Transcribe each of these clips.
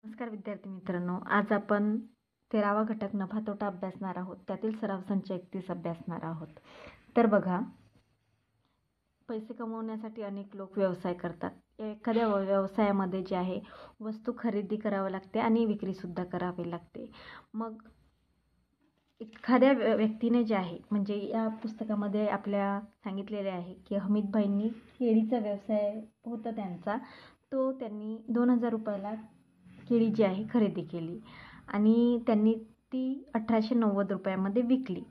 नमस्कार विद्यार्थी मित्रांनो, आज आपण 13वा घटक नफा तोटा अभ्यासणार आहोत. त्यातील सराव संच 31 अभ्यासणार आहोत. तर बघा, पैसे कमवण्यासाठी अनेक लोक व्यवसाय करतात. एखाद्या व्यवसायामध्ये जे आहे वस्तू खरेदी करावी लागते आणि विक्रीसुद्धा करावी लागते. मग एखाद्या व्यक्तीने जे आहे म्हणजे या पुस्तकामध्ये आपल्या सांगितलेले आहे की हमीदभाईंनी केळीचा व्यवसाय होता त्यांचा, तो त्यांनी 2000 रुपयाला केळी जी आहे खरेदी केली आणि त्यांनी ती 1890 रुपयामध्ये विकली.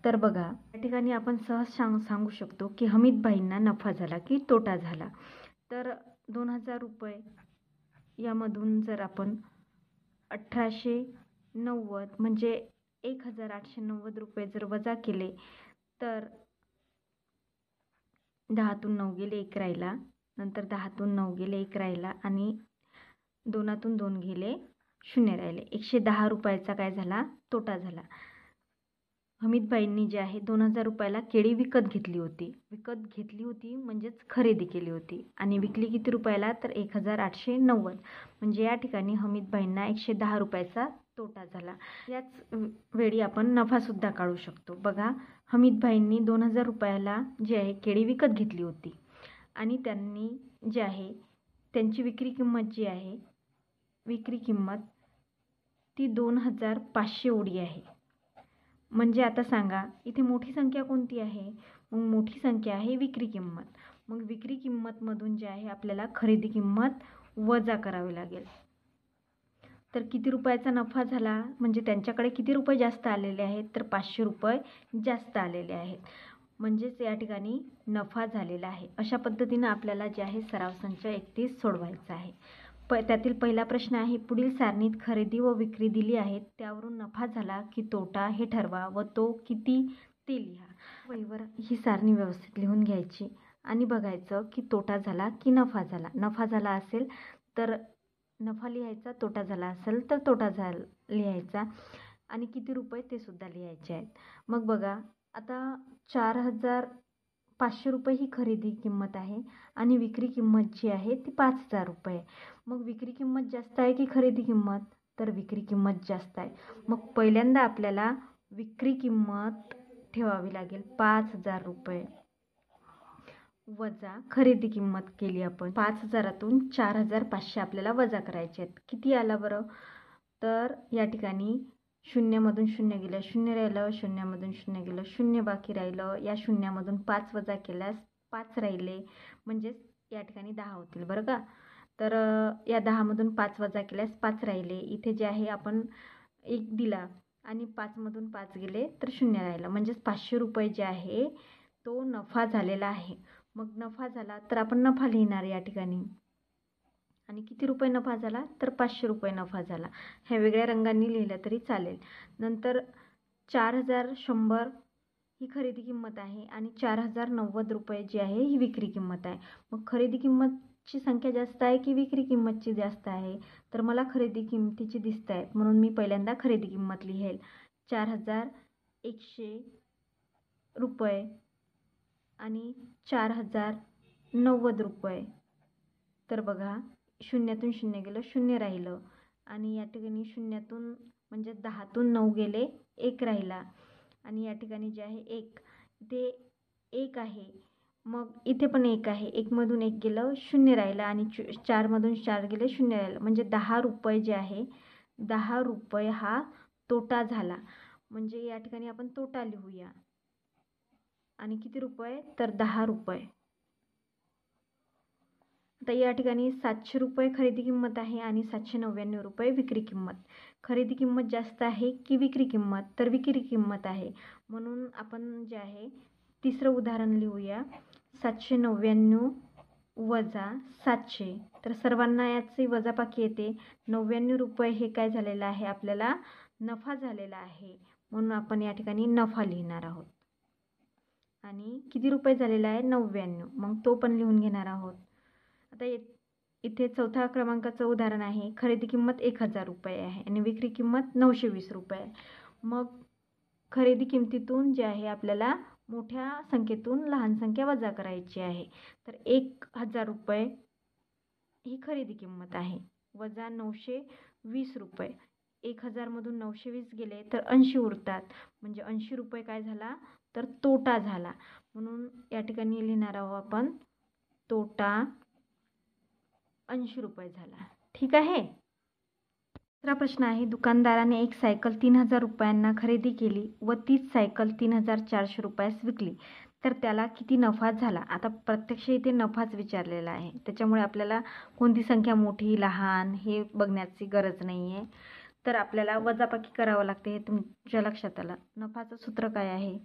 तर बघा, या ठिकाणी आपण सहज सांगू शकतो की हमीदभाईंना नफा झाला की तोटा झाला. तर 2000 रुपये यामधून जर आपण 1890 म्हणजे 1890 रुपये जर वजा केले तर 10तून 9 गेले 1 राहिला, नंतर 10तून 9 गेले 1 राहिला आणि 2तून 2 गेले 0 राहिले. 110 रुपयाचा काय झाला? तोटा झाला. हमीदभाईंनी जे आहे 2000 रुपयाला केळी विकत घेतली होती म्हणजेच खरेदी केली होती आणि विकली किती रुपयाला? तर 1890. म्हणजे या ठिकाणी हमीदभाईंना 110 रुपयाचा तोटा झाला. याच वेळी आपण नफासुद्धा काढू शकतो. बघा, हमीदभाईंनी 2000 रुपयाला जे आहे केळी विकत घेतली होती आणि त्यांनी जे आहे त्यांची विक्री किंमत जी आहे, विक्री किंमत ती 2500 एवढी आहे. म्हणजे आता सांगा, इथे मोठी संख्या कोणती आहे? मग मोठी संख्या आहे विक्री किंमत. मग विक्री किंमतमधून जे आहे आपल्याला खरेदी किंमत वजा करावी लागेल. तर किती रुपयाचा नफा झाला? म्हणजे त्यांच्याकडे किती रुपये जास्त आलेले आहेत? तर 500 रुपये जास्त आलेले आहेत. म्हणजेच या ठिकाणी नफा झालेला आहे. अशा पद्धतीनं आपल्याला जे आहे सराव संच 31 सोडवायचा आहे. त्यातील पहिला प्रश्न आहे, पुढील सारणीत खरेदी व विक्री दिली आहे, त्यावरून नफा झाला की तोटा हे ठरवा व तो किती ते लिहा. वहीवर ही सारणी व्यवस्थित लिहून घ्यायची आणि बघायचं की तोटा झाला की नफा झाला. नफा झाला असेल तर नफा लिहायचा, तोटा झाला असेल तर तोटा लिहायचा आणि किती रुपये ते सुद्धा लिहायचे आहेत. मग बघा, आता 4500 रुपये ही खरेदी किंमत आहे आणि विक्री किंमत जी आहे ती 5000 रुपये. मग विक्री किंमत जास्त आहे की खरेदी किंमत? तर विक्री किंमत जास्त आहे. मग पहिल्यांदा आपल्याला विक्री किंमत ठेवावी लागेल 5000 रुपये वजा खरेदी किंमत केली आपण. 5000तून 4500 आपल्याला वजा करायचे आहेत. किती आला बरं? तर या ठिकाणी 0मधून 0 गेलं 0 राहिलं, 0मधून 0 गेलं 0 बाकी राहिलं. या 0मधून 5 वजा केल्यास 5 राहिले, म्हणजेच या ठिकाणी 10 होतील बरं का. तर या 10मधून 5 वजा केल्यास 5 राहिले. इथे जे आहे आपण 1 दिला आणि 5मधून 5 गेले तर 0 राहिलं, म्हणजेच 500 रुपये जे आहे तो नफा झालेला आहे. मग नफा झाला तर आपण नफा लिहिणार या ठिकाणी. आणि किती रुपये नफा झाला? तर 500 रुपये नफा झाला. ह्या वेगळ्या रंगांनी लिहिलं तरी चालेल. नंतर 4100 ही खरेदी किंमत आहे आणि 4090 रुपये जी आहे ही विक्री किंमत आहे. मग खरेदी किंमतची संख्या जास्त आहे की विक्री किंमतची जास्त आहे? तर मला खरेदी किंमतीची दिसत आहे, म्हणून मी पहिल्यांदा खरेदी किंमत लिहेल. 4100 रुपये आणि 4090 रुपये. तर बघा, 0तून 0 गेलं 0 राहिलं आणि या ठिकाणी 0तून म्हणजे 10तून 9 गेले 1 राहिला आणि या ठिकाणी जे आहे 1, इथे 1 आहे. मग इथे पण 1 आहे. 1मधून 1 गेलं 0 राहिलं आणि 4मधून 4 गेले 0 राहिलं, म्हणजे 10 रुपये जे आहे 10 रुपये हा तोटा झाला. म्हणजे या ठिकाणी आपण तोटा लिहूया. आणि किती रुपये? तर 10 रुपये. आता या ठिकाणी 700 रुपये खरेदी किंमत आहे आणि 799 रुपये विक्री किंमत. खरेदी किंमत जास्त आहे की विक्री किंमत? तर विक्री किंमत आहे, म्हणून आपण जे आहे तिसरं उदाहरण लिहूया. 799 वजा 700. तर सर्वांना याचे वजाबाकी येते. 99 रुपये हे काय झालेलं आहे? आपल्याला नफा झालेला आहे, म्हणून आपण या ठिकाणी नफा लिहिणार आहोत. आणि किती रुपये झालेला आहे? 99. मग तो पण लिहून घेणार आहोत. आता इथे चौथ्या क्रमांकाचं उदाहरण आहे. खरेदी किंमत 1000 रुपये आहे आणि विक्री किंमत 920 रुपये आहे. मग खरेदी किंमतीतून जे आहे आपल्याला मोठ्या संख्येतून लहान संख्या वजा करायची आहे. तर 1000 रुपये ही खरेदी किंमत आहे वजा 920 रुपये. 1000मधून 920 गेले तर 80 उरतात. म्हणजे 80 रुपये काय झाला तर तोटा झाला. म्हणून या ठिकाणी लिहिणार आहोत आपण तोटा 80 रुपये झाला. ठीक आहे. दुसरा प्रश्न आहे, दुकानदाराने एक सायकल 3000 रुपयांना खरेदी केली व तीच सायकल 3400 रुपयास विकली तर त्याला किती नफा झाला. आता प्रत्यक्ष इथे नफाच विचारलेला आहे, त्याच्यामुळे आपल्याला कोणती संख्या मोठी लहान हे बघण्याची गरज नाही आहे. तर आपल्याला वजाबाकी करावं लागते. हे तुमच्या लक्षात आलं. नफाचं सूत्र काय आहे,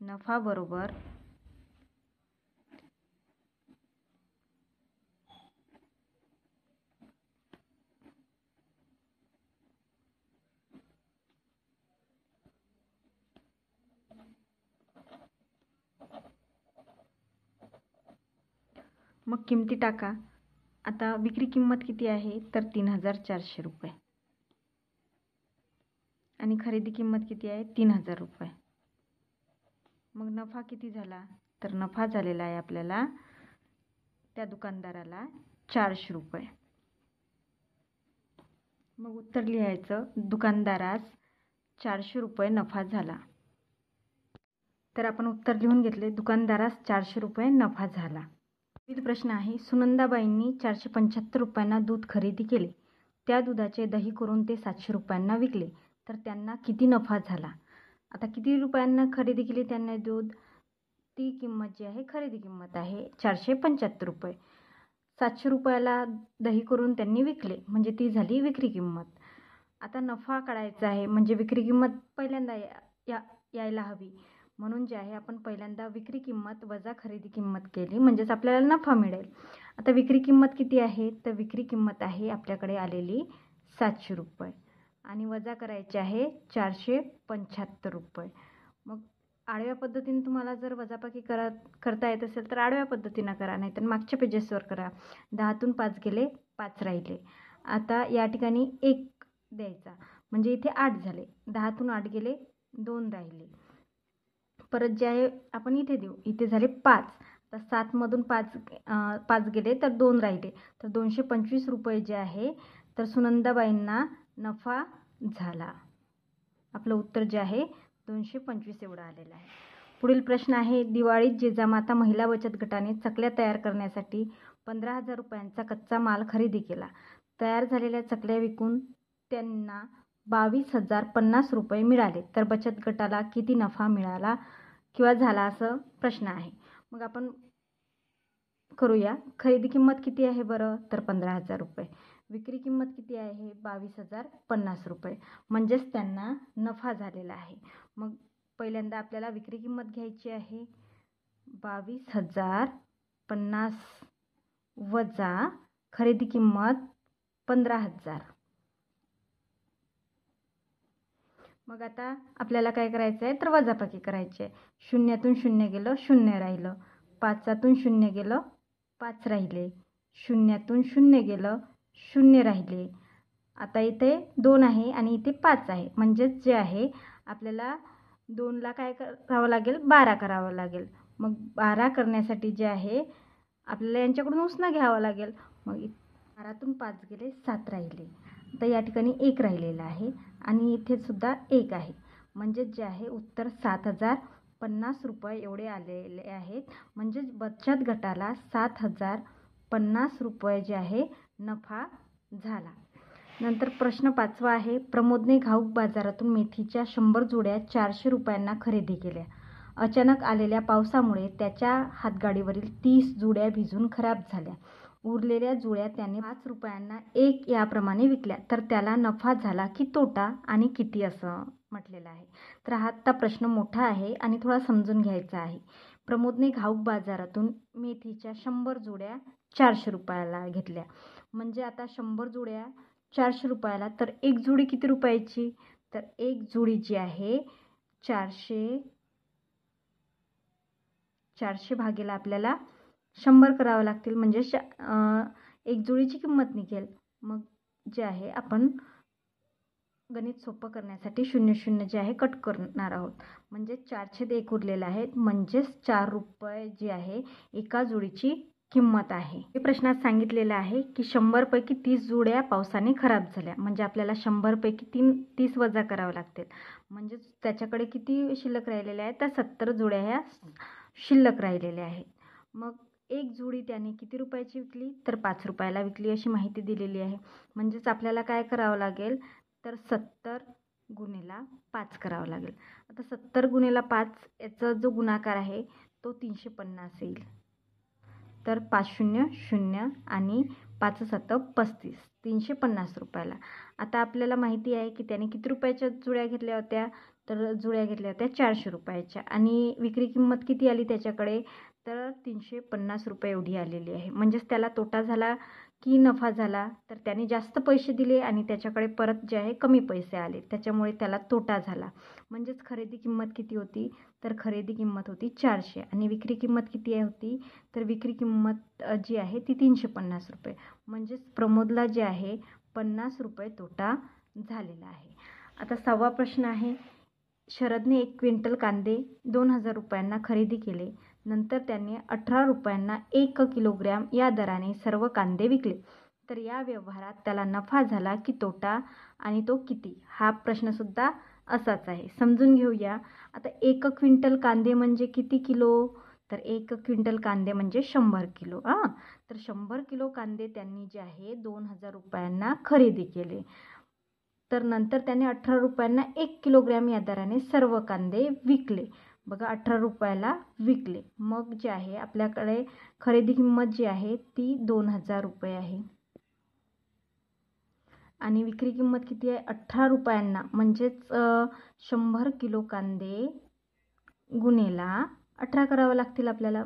नफा बरोबर मग किमती टाका. आता विक्री किंमत किती आहे तर 3400 रुपये आणि खरेदी किंमत किती आहे 3000 रुपये. मग नफा किती झाला तर नफा झालेला आहे आपल्याला त्या दुकानदाराला 400 रुपये. मग उत्तर लिहायचं, दुकानदारास 400 रुपये नफा झाला. तर आपण उत्तर लिहून घेतले, दुकानदारास 400 रुपये नफा झाला. पुढील प्रश्न आहे, सुनंदाबाईंनी 475 रुपयांना दूध खरेदी केले. त्या दुधाचे दही करून ते 700 रुपयांना विकले तर त्यांना किती नफा झाला. आता किती रुपयांना खरेदी केली त्यांनी दूध, ती किंमत जी आहे खरेदी किंमत आहे 475 रुपये. 700 रुपयाला दही करून त्यांनी विकले म्हणजे ती झाली विक्री किंमत. आता नफा काढायचा आहे म्हणजे विक्री किंमत पहिल्यांदा यायला हवी. म्हणून जे आहे आपण पहिल्यांदा विक्री किंमत वजा खरेदी किंमत केली म्हणजेच आपल्याला नफा मिळेल. आता विक्री किंमत किती आहे तर विक्री किंमत आहे आपल्याकडे आलेली 700 रुपये आणि वजा करायचे आहे 475 रुपये. मग आडव्या पद्धतीने तुम्हाला जर वजाबाकी करता येत असेल तर आडव्या पद्धतीनं करा, नाहीतर मागच्या पेजेसवर करा. 10तून 5 गेले 5 राहिले. आता या ठिकाणी 1 द्यायचा म्हणजे इथे 8 झाले. 10तून 8 गेले 2 राहिले. परत जे आहे आपण इथे देऊ, इथे झाले 5. तर 7मधून 5 गेले तर 2 राहिले. तर 225 रुपये जे आहे तर सुनंदाबाईंना नफा झाला. आपलं उत्तर जे आहे 225 एवढं आलेलं आहे. पुढील प्रश्न आहे, दिवाळीत जिजामाता महिला बचत गटाने चकल्या तयार करण्यासाठी 15,000 रुपयांचा कच्चा माल खरेदी केला. तयार झालेल्या चकल्या विकून त्यांना 22,050 रुपये मिळाले तर बचत गटाला किती नफा मिळाला किंवा झाला असं प्रश्न आहे. मग आपण करूया. खरेदी किंमत किती आहे बरं तर 15,000 रुपये. विक्री किंमत किती आहे 22,050 रुपये म्हणजेच त्यांना नफा झालेला आहे. मग पहिल्यांदा आपल्याला विक्री किंमत घ्यायची आहे 22,050 वजा खरेदी किंमत 15,000. मग आता आपल्याला काय करायचं आहे तर वजाबाकी करायची आहे. 0तून 0 गेलं 0 राहिलं. 5तून 0 गेलं 5 राहिले. 0तून 0 गेलं 0 राहिले. आता इथे 2 आहे आणि इथे 5 आहे म्हणजेच जे आहे आपल्याला 2ला काय करावं लागेल 12 करावं लागेल. मग 12 करण्यासाठी जे आहे आपल्याला यांच्याकडून उसनं घ्यावं लागेल. मग 12तून 5 गेले 7 राहिले. आता या ठिकाणी 1 राहिलेला आहे आणि इथे सुद्धा 1 आहे म्हणजेच जे आहे उत्तर 7,050 रुपये एवढे आलेले आहेत. म्हणजेच बचत गटाला 7,050 रुपये जे आहे नफा झाला. नंतर प्रश्न 5वा आहे, प्रमोदने घाऊक बाजारातून मेथीच्या 100 जुड्या 400 रुपयांना खरेदी केल्या. अचानक आलेल्या पावसामुळे त्याच्या हातगाडीवरील 30 जुड्या भिजून खराब झाल्या. उरलेल्या जुड्या त्याने 5 रुपयांना 1 याप्रमाणे विकल्या तर त्याला नफा झाला की तोटा आणि किती असं म्हटलेलं आहे. तर हा आता प्रश्न मोठा आहे आणि थोडा समजून घ्यायचा आहे. प्रमोदने घाऊक बाजारातून मेथीच्या 100 जुड्या 400 रुपयाला घेतल्या. म्हणजे आता 100 जुड्या 400 रुपयाला तर एक जुडी किती रुपयाची तर एक जुडी जी आहे 400 भागेला आपल्याला 100 करावं लागतील म्हणजे एक जुडीची किंमत निघेल. मग जे आहे आपण गणित सोपं करण्यासाठी 0 जे आहे कट करणार आहोत म्हणजे 4/1 उरलेलं आहे म्हणजेच 4 रुपये जी आहे एका जुडीची किंमत आहे. हे प्रश्नात सांगितलेलं आहे की 100 पैकी 30 जुड्या पावसाने खराब झाल्या. म्हणजे आपल्याला 100 पैकी 30 वजा करावं लागतील. म्हणजेच त्याच्याकडे किती शिल्लक राहिलेल्या आहेत, तर 70 जुड्या ह्या शिल्लक राहिलेल्या आहेत. मग एक जुडी त्याने किती रुपयाची विकली, तर 5 रुपयाला विकली अशी माहिती दिलेली आहे. म्हणजेच आपल्याला काय करावं लागेल, तर 70 गुणिले 5 करावं लागेल. आता 70 गुणिले 5 याचा जो गुणाकार आहे तो 350 येईल. तर 5 शून्य शून्य आणि 5 7 35, 350 रुपयाला. आता आपल्याला माहिती आहे की त्याने किती रुपयाच्या जुड्या घेतल्या होत्या, तर जुड्या घेतल्या होत्या 400 रुपयाच्या आणि विक्री किंमत किती आली त्याच्याकडे, तर 350 रुपये एवढी आलेली आहे. म्हणजेच त्याला तोटा झाला की नफा झाला, तर त्याने जास्त पैसे दिले आणि त्याच्याकडे परत जे आहे कमी पैसे आले, त्याच्यामुळे त्याला तोटा झाला. म्हणजेच खरेदी किंमत किती होती, तर खरेदी किंमत होती 400 आणि विक्री किंमत किती होती, तर विक्री किंमत जी आहे ती 350 रुपये. म्हणजेच प्रमोदला जे आहे 50 रुपये तोटा झालेला आहे. आता 6वा प्रश्न आहे, शरदने 1 क्विंटल कांदे 2000 रुपयांना खरेदी केले. नंतर त्याने 18 रुपयांना 1 किलोग्रॅम या दराने सर्व कांदे विकले. तर या व्यवहारात त्याला नफा झाला की तोटा आणि तो किती, हा प्रश्नसुद्धा असाच आहे. समजून घेऊया. आता 1 क्विंटल कांदे म्हणजे किती किलो, तर 1 क्विंटल कांदे म्हणजे 100 किलो. तर 100 किलो कांदे त्यांनी जे आहे 2000 रुपयांना खरेदी केले. तर नंतर त्याने 18 रुपयांना 1 किलोग्रॅम या दराने सर्व कांदे विकले. बघा 18 रुपयाला विकले. मग जे आहे आपल्याकडे खरेदी किंमत जी आहे ती 2000 रुपये आहे आणि विक्री किंमत किती आहे 18 रुपयांना. म्हणजेच 100 किलो कांदे गुणिले 18 करावं लागतील आपल्याला.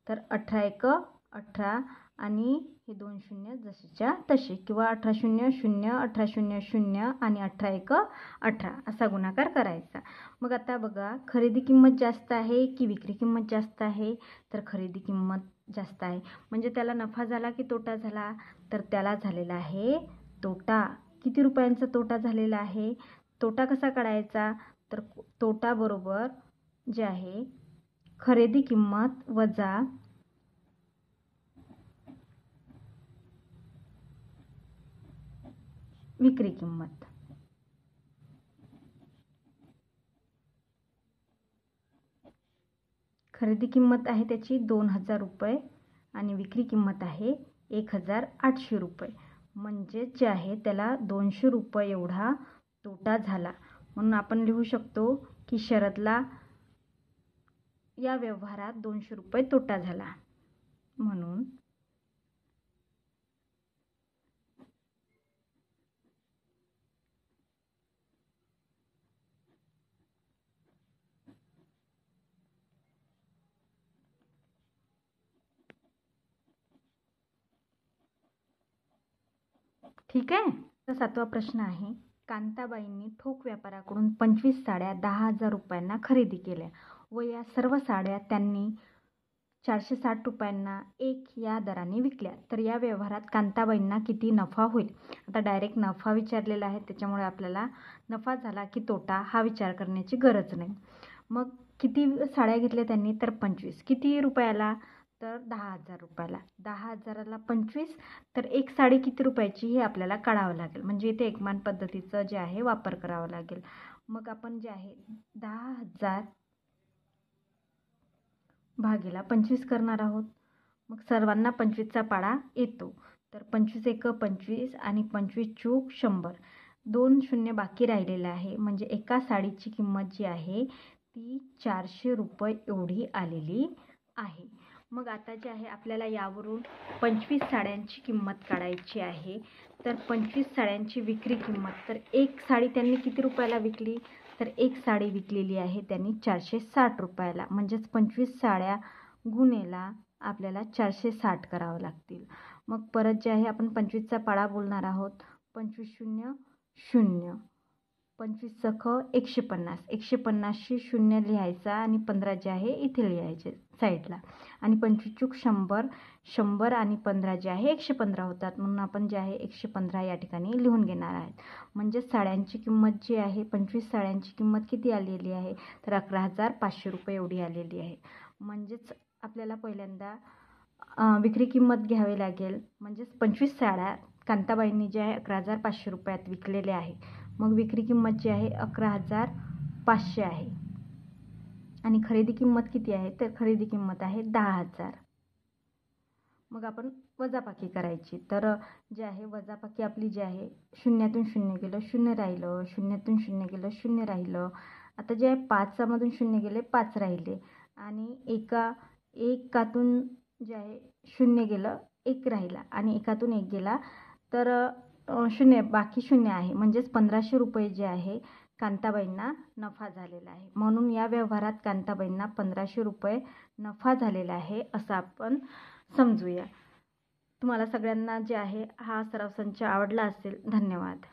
तर 18 एक 18 आणि हे 2 शून्य जसेच्या तसे, किंवा 18 शून्य शून्य 18 शून्य शून्य आणि 18 एक 18 असा गुणाकार करायचा. मग आता बघा खरेदी किंमत जास्त आहे की विक्री किंमत जास्त आहे, तर खरेदी किंमत जास्त आहे. म्हणजे त्याला नफा झाला की तोटा झाला, तर त्याला झालेला आहे तोटा. किती रुपयांचा तोटा झालेला आहे, तोटा कसा काढायचा, तर तोटा बरोबर जे आहे खरेदी किंमत वजा विक्री किंमत. खरेदी किंमत आहे त्याची 2000 रुपये आणि विक्री किंमत आहे 1800 रुपये. म्हणजे जे आहे त्याला 200 रुपये एवढा तोटा झाला. म्हणून आपण लिहू शकतो की शरदला या व्यवहारात 200 रुपये तोटा झाला. म्हणून ठीक आहे. तर 7वा प्रश्न आहे, कांताबाईंनी ठोक व्यापाऱ्याकडून 25 साड्या 10,000 रुपयांना खरेदी केल्या व या सर्व साड्या त्यांनी 460 रुपयांना 1 या दराने विकल्या. तर या व्यवहारात कांताबाईंना किती नफा होईल. आता डायरेक्ट नफा विचारलेला आहे, त्याच्यामुळे आपल्याला नफा झाला की तोटा हा विचार करण्याची गरज नाही. मग किती साड्या घेतल्या त्यांनी, तर 25. किती रुपयाला, तर 10,000 रुपयाला. 10,000ला 25, तर एक साडी किती रुपयाची हे आपल्याला काढावं लागेल. म्हणजे इथे एकमान पद्धतीचं जे आहे वापर करावा लागेल. मग आपण जे आहे 10,000 भागीला 25 करणार आहोत. मग सर्वांना 25चा पाढा येतो. तर 25 एक 25 आणि 25 चूक 100. 2 शून्य बाकी राहिलेले आहे. म्हणजे एका साडीची किंमत जी आहे ती 400 रुपये एवढी आलेली आहे. मग आता जे आहे आपल्याला यावरून 25 साड्यांची किंमत काढायची आहे. तर 25 साड्यांची विक्री किंमत, तर एक साडी त्यांनी किती रुपयाला विकली, तर एक साडी विकलेली आहे त्यांनी 460 रुपयाला. म्हणजेच 25 साड्या गुणेला आपल्याला 460 करावं लागतील. मग परत जे आहे आपण 25चा पाढा बोलणार आहोत. 25 शून्य शून्य, 25 सख 150. 150शी शून्य लिहायचा आणि 15 जे आहे इथे लिहायचे साईडला. आणि 25 चूक 100. 100 आणि 15 जे आहे 115 होतात. म्हणून आपण जे आहे 115 या ठिकाणी लिहून घेणार आहेत. म्हणजे साड्यांची किंमत जी आहे 25 साड्यांची किंमत किती आलेली आहे, तर 11,500 रुपये एवढी आलेली आहे. म्हणजेच आपल्याला पहिल्यांदा विक्री किंमत घ्यावी लागेल. म्हणजेच 25 साड्या कांताबाईंनी जे आहे 11,500 रुपयात विकलेल्या आहे. मग विक्री किंमत जी आहे 11,500 आहे आणि खरेदी किंमत किती आहे तर खरेदी किंमत आहे 10,000. मग आपण वजाबाकी करायची. तर जे आहे वजाबाकी आपली जी आहे शून्यातून शून्य गेलं, शून्य राहिलं, शून्यातून शून्य गेलं, शून्य राहिलं. आता जे आहे 5मधून शून्य गेले, 5 राहिले आणि एकातून जे आहे शून्य गेलं, 1 राहिला आणि एकातून 1 गेला तर शून्य, बाकी शून्य आहे. म्हणजेच 1,500 रुपये जे आहे कांताबाईंना नफा झालेला आहे. म्हणून या व्यवहारात कांताबाईंना 1,500 रुपये नफा झालेला आहे असं आपण समजूया. तुम्हाला सगळ्यांना जे आहे हा सराव संच आवडला असेल. धन्यवाद.